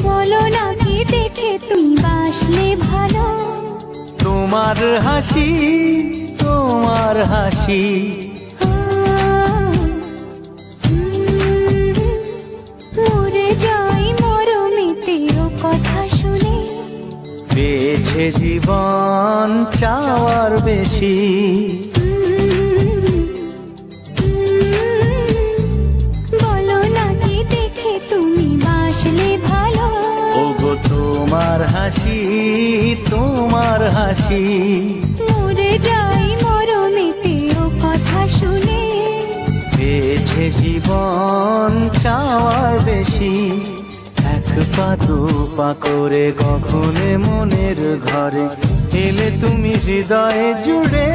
বলো নাকি দেখে তুমি বাসলে ভালো, তোমার হাসি, তোমার হাসি। মরে যাই মরমিতে ও কথা শুনে, পেয়েছে জীবন চাওয়ার বেশি। বলো নাকি দেখে তুমি বাসলে ভালো, ওগো তোমার হাসি, তোমার হাসি। মরে যাই মরমিতে ও কথা শুনে, পেয়েছে জীবন চাওয়ার বেশি। এক পা দু পা করে কখনে মনের ঘরে এলে তুমি হৃদয়ে জুড়ে।